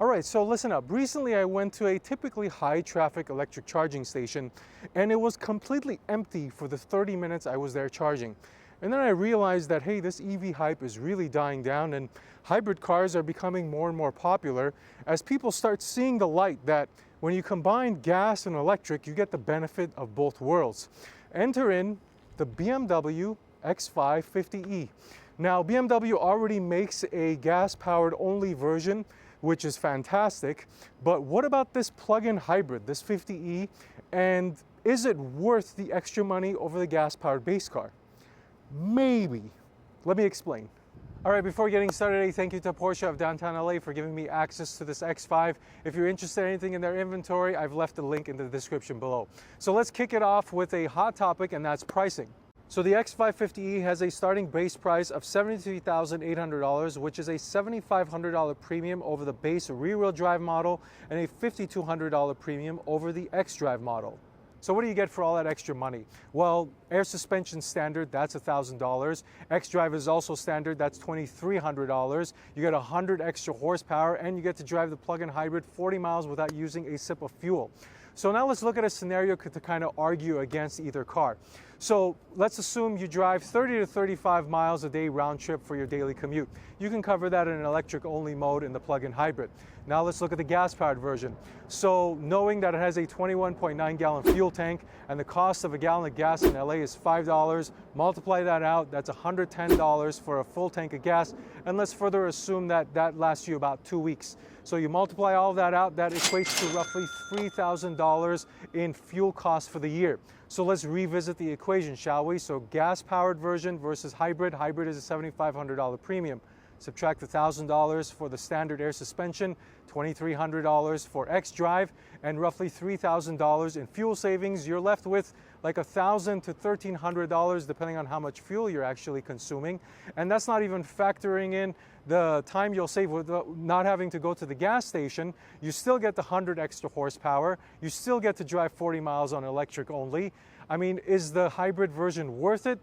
All right, so listen up. Recently I went to a typically high traffic electric charging station and it was completely empty for the 30 minutes I was there charging. And then I realized that, hey, this EV hype is really dying down and hybrid cars are becoming more and more popular as people start seeing the light that when you combine gas and electric, you get the benefit of both worlds. Enter in the BMW X5 50E. Now, BMW already makes a gas-powered only version, which is fantastic, but what about this plug-in hybrid, this 50E, and is it worth the extra money over the gas-powered base car? Maybe. Let me explain. All right, before getting started, thank you to Porsche of downtown LA for giving me access to this X5. If you're interested in anything in their inventory, I've left a link in the description below. So let's kick it off with a hot topic, and that's pricing. So the X5 50E has a starting base price of $73,800, which is a $7,500 premium over the base rear-wheel drive model and a $5,200 premium over the XDrive model. So what do you get for all that extra money? Well, air suspension standard, that's $1,000. XDrive is also standard, that's $2,300. You get 100 extra horsepower and you get to drive the plug-in hybrid 40 miles without using a sip of fuel. So now let's look at a scenario to kind of argue against either car. So let's assume you drive 30 to 35 miles a day round trip for your daily commute. You can cover that in an electric only mode in the plug-in hybrid. Now let's look at the gas-powered version. So knowing that it has a 21.9 gallon fuel tank and the cost of a gallon of gas in LA is $5, multiply that out, that's $110 for a full tank of gas. And let's further assume that that lasts you about 2 weeks. So you multiply all of that out, that equates to roughly $3,000 in fuel costs for the year. So let's revisit the equation, shall we? So gas-powered version versus hybrid. Hybrid is a $7,500 premium. Subtract $1,000 for the standard air suspension, $2,300 for XDrive, and roughly $3,000 in fuel savings. You're left with like $1,000 to $1,300 depending on how much fuel you're actually consuming. And that's not even factoring in the time you'll save with not having to go to the gas station. You still get the 100 extra horsepower. You still get to drive 40 miles on electric only. I mean, is the hybrid version worth it?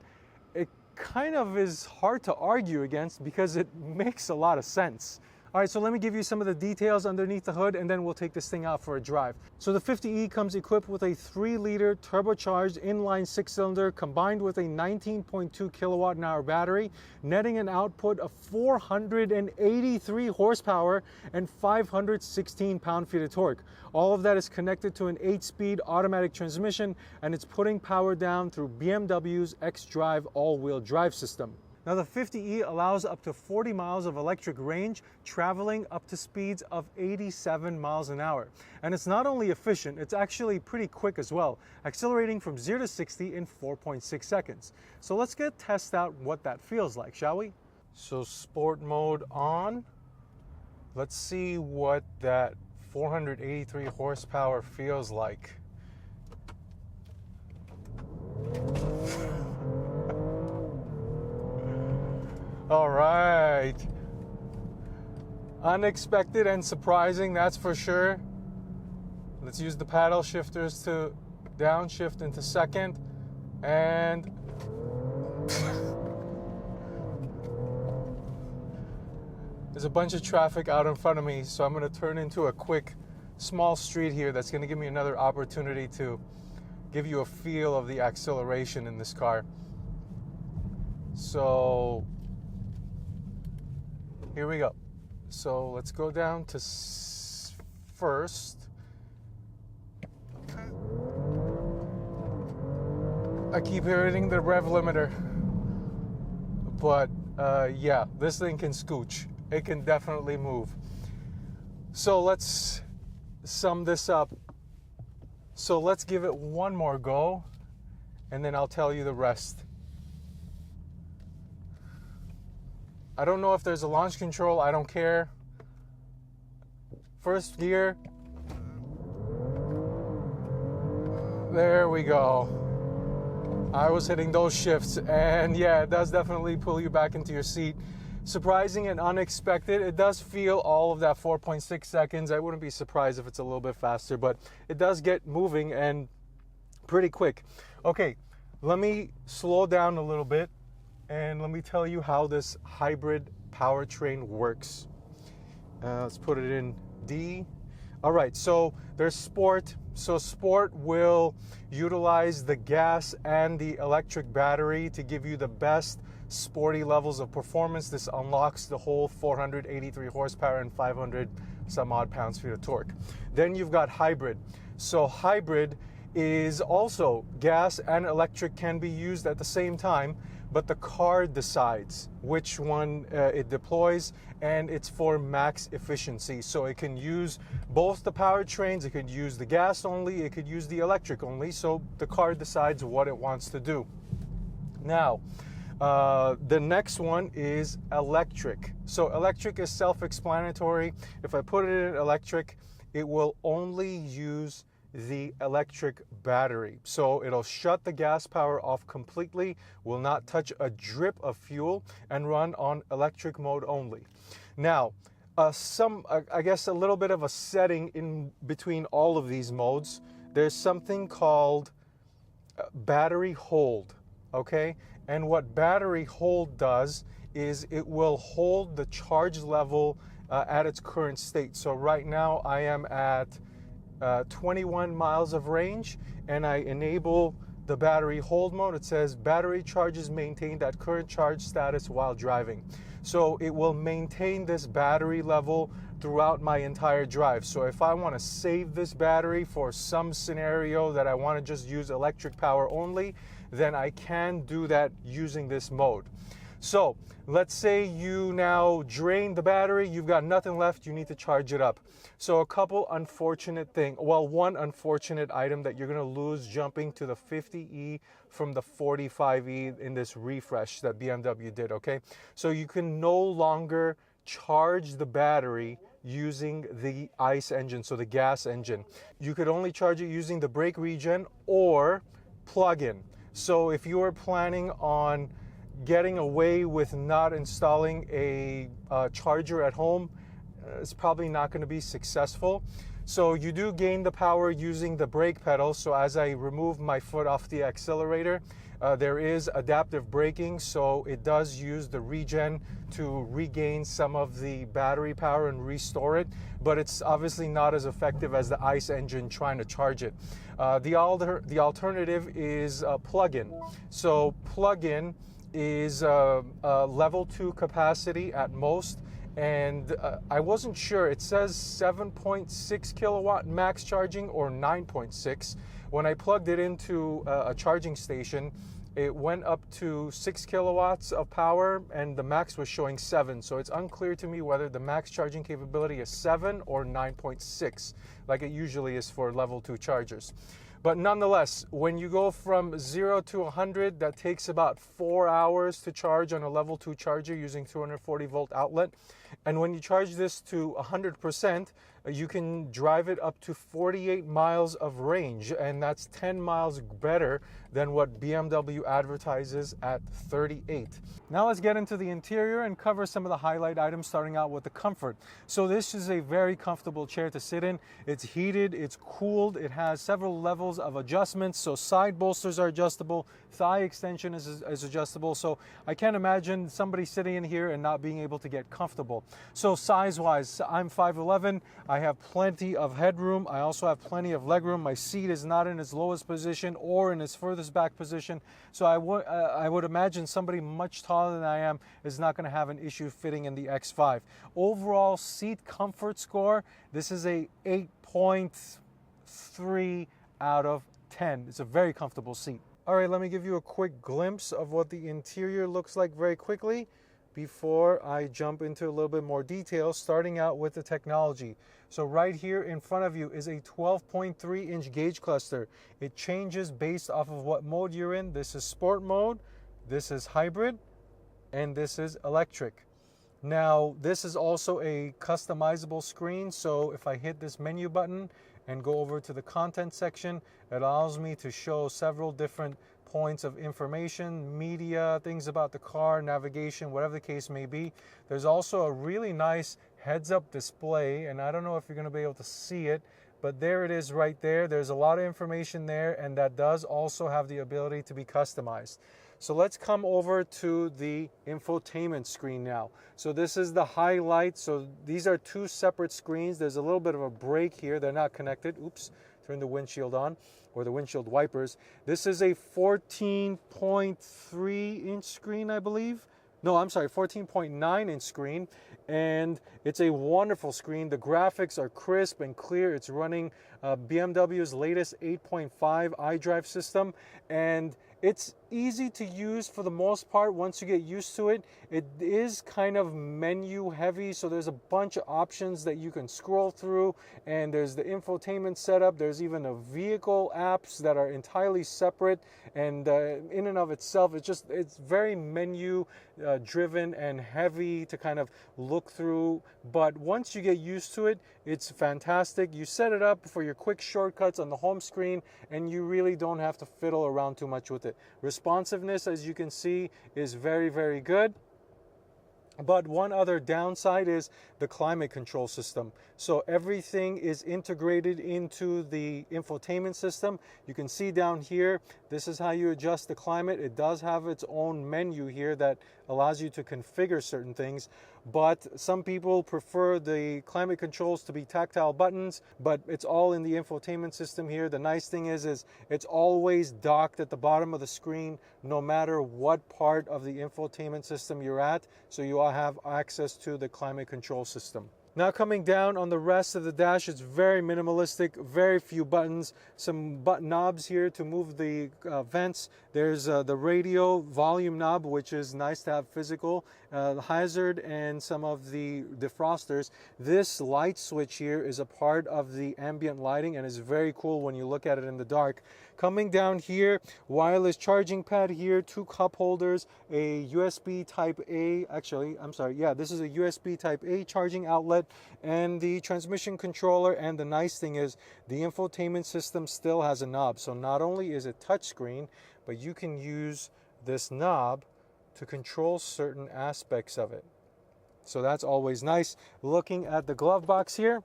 It kind of is hard to argue against because it makes a lot of sense. All right, so let me give you some of the details underneath the hood and then we'll take this thing out for a drive. So the 50E comes equipped with a 3-liter turbocharged inline 6-cylinder combined with a 19.2 kilowatt an hour battery, netting an output of 483 horsepower and 516 pound-feet of torque. All of that is connected to an 8-speed automatic transmission and it's putting power down through BMW's XDrive all-wheel drive system. Now the 50E allows up to 40 miles of electric range, traveling up to speeds of 87 miles an hour. And it's not only efficient, it's actually pretty quick as well, accelerating from 0 to 60 in 4.6 seconds. So let's test out what that feels like, shall we? So sport mode on. Let's see what that 483 horsepower feels like. All right, unexpected and surprising, that's for sure. Let's use the paddle shifters to downshift into second, and there's a bunch of traffic out in front of me, so I'm going to turn into a quick small street here that's going to give me another opportunity to give you a feel of the acceleration in this car. So here we go. So let's go down to first. I keep hitting the rev limiter, but yeah, this thing can scooch. It can definitely move. So let's sum this up. So let's give it one more go, and then I'll tell you the rest. I don't know if there's a launch control, I don't care. First gear. There we go. I was hitting those shifts, and yeah, it does definitely pull you back into your seat. Surprising and unexpected. It does feel all of that 4.6 seconds. I wouldn't be surprised if it's a little bit faster, but it does get moving and pretty quick. Okay, let me slow down a little bit and let me tell you how this hybrid powertrain works. Let's put it in D. All right, so there's Sport. So Sport will utilize the gas and the electric battery to give you the best sporty levels of performance. This unlocks the whole 483 horsepower and 500 some odd pounds-feet of torque. Then you've got Hybrid. So Hybrid is also gas and electric can be used at the same time, but the car decides which one it deploys, and it's for max efficiency. So it can use both the powertrains, it could use the gas only, it could use the electric only, so the car decides what it wants to do. Now, the next one is electric. So electric is self-explanatory. If I put it in electric, it will only use the electric battery. So it'll shut the gas power off completely, will not touch a drip of fuel, and run on electric mode only. Now, I guess a little bit of a setting in between all of these modes. There's something called battery hold, okay? And what battery hold does is it will hold the charge level at its current state. So right now I am at 21 miles of range, and I enable the battery hold mode. It says battery charge is maintained at current charge status while driving. So it will maintain this battery level throughout my entire drive. So if I want to save this battery for some scenario that I want to just use electric power only, then I can do that using this mode. So let's say you now drain the battery, you've got nothing left, you need to charge it up. So a couple unfortunate things, well, one unfortunate item that you're going to lose jumping to the 50E from the 45E in this refresh that BMW did, okay? So you can no longer charge the battery using the ICE engine, so the gas engine. You could only charge it using the brake regen or plug-in. So if you are planning on getting away with not installing a charger at home, it's probably not going to be successful. So you do gain the power using the brake pedal. So as I remove my foot off the accelerator, there is adaptive braking, so it does use the regen to regain some of the battery power and restore it, but it's obviously not as effective as the ICE engine trying to charge it. The alternative is plug-in. So plug-in is level 2 capacity at most, and I wasn't sure. It says 7.6 kilowatt max charging or 9.6. When I plugged it into a charging station, it went up to 6 kilowatts of power, and the max was showing 7. So it's unclear to me whether the max charging capability is 7 or 9.6, like it usually is for level 2 chargers. But nonetheless, when you go from 0 to 100, that takes about 4 hours to charge on a level 2 charger using 240 volt outlet. And when you charge this to 100%, you can drive it up to 48 miles of range, and that's 10 miles better than what BMW advertises at 38. Now let's get into the interior and cover some of the highlight items, starting out with the comfort. So this is a very comfortable chair to sit in. It's heated, it's cooled, it has several levels of adjustments. So side bolsters are adjustable, thigh extension is adjustable. So I can't imagine somebody sitting in here and not being able to get comfortable. So size-wise, I'm 5'11", I have plenty of headroom, I also have plenty of legroom. My seat is not in its lowest position or in its furthest back position, so I would imagine somebody much taller than I am is not going to have an issue fitting in the X5. Overall seat comfort score, this is a 8.3 out of 10. It's a very comfortable seat. All right, let me give you a quick glimpse of what the interior looks like very quickly before I jump into a little bit more detail, starting out with the technology. So right here in front of you is a 12.3 inch gauge cluster. It changes based off of what mode you're in. This is sport mode, this is hybrid, and this is electric. Now, this is also a customizable screen, so if I hit this menu button and go over to the content section, it allows me to show several different points of information, media, things about the car, navigation, whatever the case may be. There's also a really nice heads-up display, and I don't know if you're going to be able to see it, but there it is right there. There's a lot of information there, and that does also have the ability to be customized. So let's come over to the infotainment screen now. So this is the highlight. So these are two separate screens. There's a little bit of a break here. They're not connected. Oops, turn the windshield on, or the windshield wipers. This is a 14.3 inch screen, I believe. No, I'm sorry, 14.9 inch screen, and it's a wonderful screen. The graphics are crisp and clear. It's running BMW's latest 8.5 iDrive system, and it's easy to use for the most part once you get used to it. It is kind of menu heavy, so there's a bunch of options that you can scroll through, and there's the infotainment setup. There's even a vehicle apps that are entirely separate, and in and of itself, it's very menu driven and heavy to kind of look through. But once you get used to it, it's fantastic. You set it up for your quick shortcuts on the home screen, and you really don't have to fiddle around too much with it. Responsiveness, as you can see, is very, very good. But one other downside is the climate control system. So everything is integrated into the infotainment system. You can see down here, this is how you adjust the climate. It does have its own menu here that allows you to configure certain things. But some people prefer the climate controls to be tactile buttons, but it's all in the infotainment system here. The nice thing is it's always docked at the bottom of the screen, no matter what part of the infotainment system you're at. So you all have access to the climate control system. Now coming down on the rest of the dash, it's very minimalistic, very few buttons, some button knobs here to move the vents. There's the radio volume knob, which is nice to have physical, the hazard, and some of the defrosters. This light switch here is a part of the ambient lighting and is very cool when you look at it in the dark. Coming down here, wireless charging pad here, two cup holders, a USB type A, actually, I'm sorry, yeah, this is a USB type A charging outlet, and the transmission controller. And the nice thing is the infotainment system still has a knob. So not only is it touchscreen, but you can use this knob to control certain aspects of it. So that's always nice. Looking at the glove box here,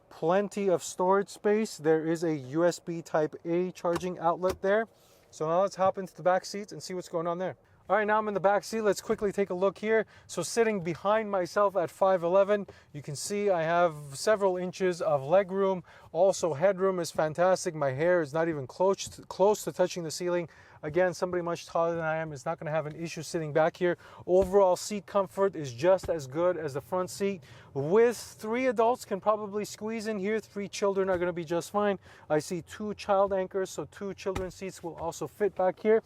plenty of storage space. There is a USB type A charging outlet there. So now let's hop into the back seats and see what's going on there. All right, now I'm in the back seat. Let's quickly take a look here. So sitting behind myself at 5'11", you can see I have several inches of leg room. Also, headroom is fantastic. My hair is not even close to touching the ceiling. Again, somebody much taller than I am is not going to have an issue sitting back here. Overall seat comfort is just as good as the front seat. With 3 adults can probably squeeze in here. 3 children are going to be just fine. I see 2 child anchors, so 2 children's seats will also fit back here.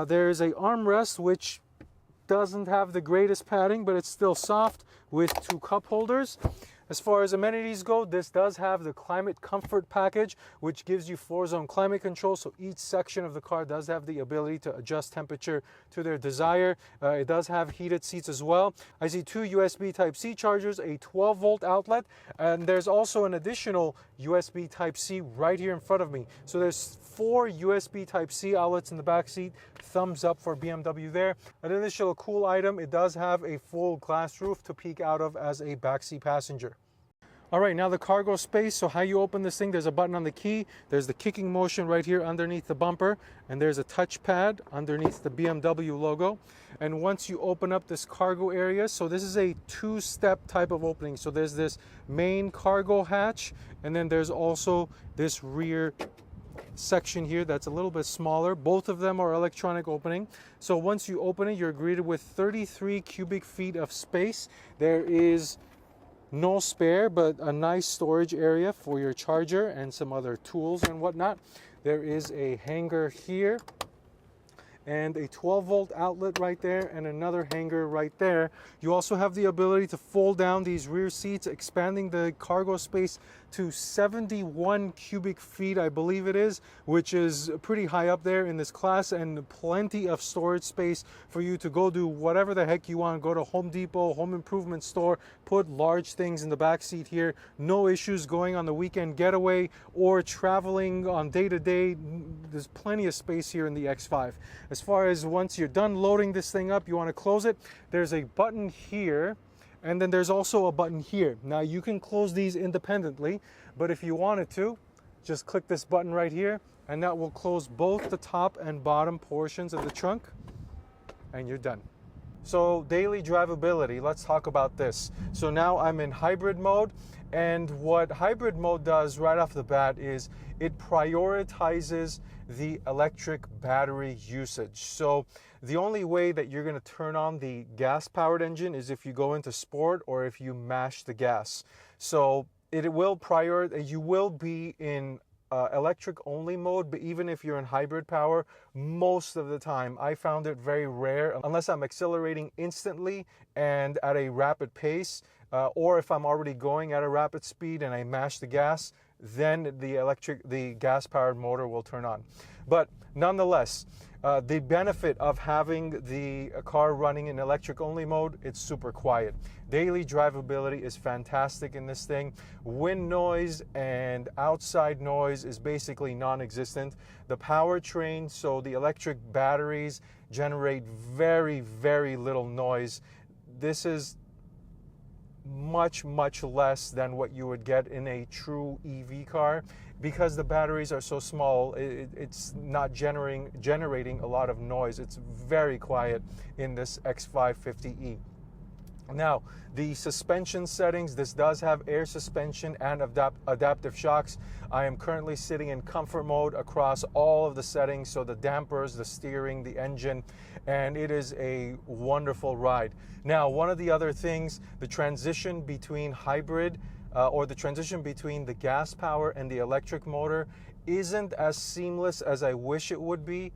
There is a armrest which doesn't have the greatest padding, but it's still soft, with 2 cup holders. As far as amenities go, this does have the climate comfort package, which gives you 4-zone climate control. So each section of the car does have the ability to adjust temperature to their desire. It does have heated seats as well. I see 2 USB Type-C chargers, a 12-volt outlet, and there's also an additional USB Type-C right here in front of me. So there's 4 USB Type-C outlets in the back seat. Thumbs up for BMW there. An additional cool item, it does have a full glass roof to peek out of as a backseat passenger. All right, now the cargo space. So how you open this thing, there's a button on the key. There's the kicking motion right here underneath the bumper, and there's a touchpad underneath the BMW logo. And once you open up this cargo area, so this is a 2-step type of opening. So there's this main cargo hatch, and then there's also this rear section here that's a little bit smaller. Both of them are electronic opening. So once you open it, you're greeted with 33 cubic feet of space. There is no spare, but a nice storage area for your charger and some other tools and whatnot. There is a hanger here and a 12-volt outlet right there, and another hanger right there. You also have the ability to fold down these rear seats, expanding the cargo space to 71 cubic feet, I believe it is, which is pretty high up there in this class, and plenty of storage space for you to go do whatever the heck you want. Go to Home Depot, home improvement store, put large things in the back seat here. No issues going on the weekend getaway or traveling on day-to-day. There's plenty of space here in the X5. As far as once you're done loading this thing up, you want to close it, there's a button here, and then there's also a button here. Now you can close these independently, but if you wanted to, just click this button right here, and that will close both the top and bottom portions of the trunk, and you're done. So daily drivability, let's talk about this. So now I'm in hybrid mode, and what hybrid mode does right off the bat is it prioritizes the electric battery usage. So the only way that you're going to turn on the gas-powered engine is if you go into sport or if you mash the gas. So it will prioritize, you will be in electric only mode, but even if you're in hybrid power, most of the time I found it very rare, unless I'm accelerating instantly and at a rapid pace, or if I'm already going at a rapid speed and I mash the gas, then the gas powered motor will turn on. But nonetheless, the benefit of having the car running in electric only mode, it's super quiet. Daily drivability is fantastic in this thing. Wind noise and outside noise is basically non-existent. The powertrain, so the electric batteries, generate very, very little noise. This is much less than what you would get in a true EV car. Because the batteries are so small, it's not generating a lot of noise. It's very quiet in this X550E. Now, the suspension settings, this does have air suspension and adaptive shocks. I am currently sitting in comfort mode across all of the settings, so the dampers, the steering, the engine, and it is a wonderful ride. Now, one of the other things, the transition between hybrid or the transition between the gas power and the electric motor isn't as seamless as I wish it would be.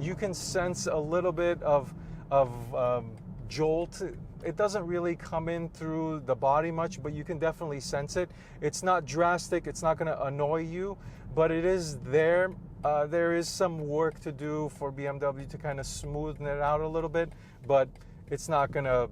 You can sense a little bit of jolt. It doesn't really come in through the body much, but you can definitely sense it. It's not drastic, it's not going to annoy you, but it is there. There is some work to do for BMW to kind of smoothen it out a little bit, but it's not going to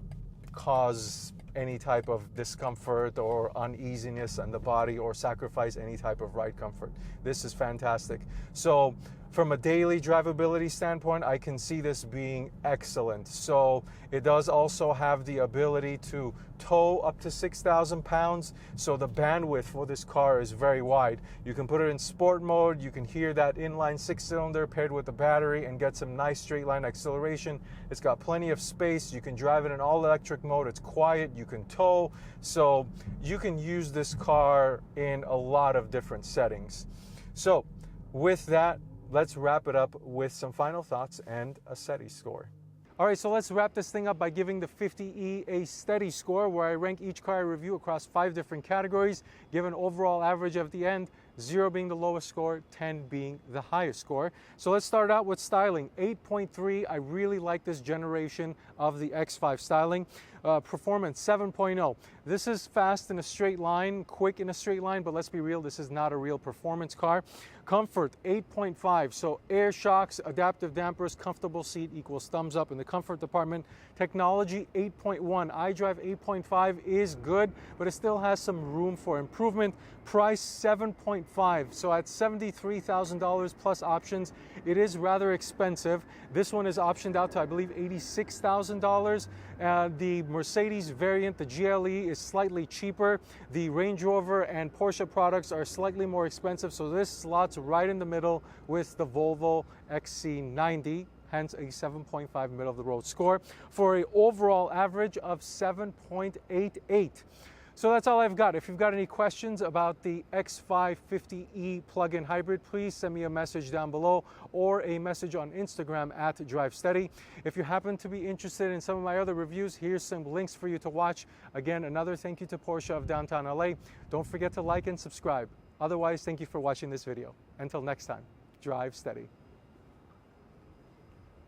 cause any type of discomfort or uneasiness in the body or sacrifice any type of ride comfort. This is fantastic. So from a daily drivability standpoint, I can see this being excellent. So it does also have the ability to tow up to 6,000 pounds. So the bandwidth for this car is very wide. You can put it in sport mode. You can hear that inline 6-cylinder paired with the battery and get some nice straight line acceleration. It's got plenty of space. You can drive it in all electric mode. It's quiet. You can tow. So you can use this car in a lot of different settings. So with that, let's wrap it up with some final thoughts and a SETI score. All right, so let's wrap this thing up by giving the 50E a SETI score, where I rank each car I review across 5 different categories, give an overall average at the end, 0 being the lowest score, 10 being the highest score. So let's start out with styling. 8.3, I really like this generation of the X5 styling. Performance, 7.0. This is fast in a straight line, quick in a straight line, but let's be real, this is not a real performance car. Comfort, 8.5. So air shocks, adaptive dampers, comfortable seat equals thumbs up in the comfort department. Technology, 8.1. iDrive 8.5 is good, but it still has some room for improvement. Price, 7.5. So at $73,000 plus options, it is rather expensive. This one is optioned out to, I believe, $86,000. The Mercedes variant, the GLE, is slightly cheaper. The Range Rover and Porsche products are slightly more expensive, so this slots right in the middle with the Volvo XC90, hence a 7.5 middle of the road score for an overall average of 7.88. So that's all I've got. If you've got any questions about the X550E plug-in hybrid, please send me a message down below or a message on Instagram at DriveSteady. If you happen to be interested in some of my other reviews, here's some links for you to watch. Again, another thank you to Porsche of downtown LA. Don't forget to like and subscribe. Otherwise, thank you for watching this video. Until next time, drive steady.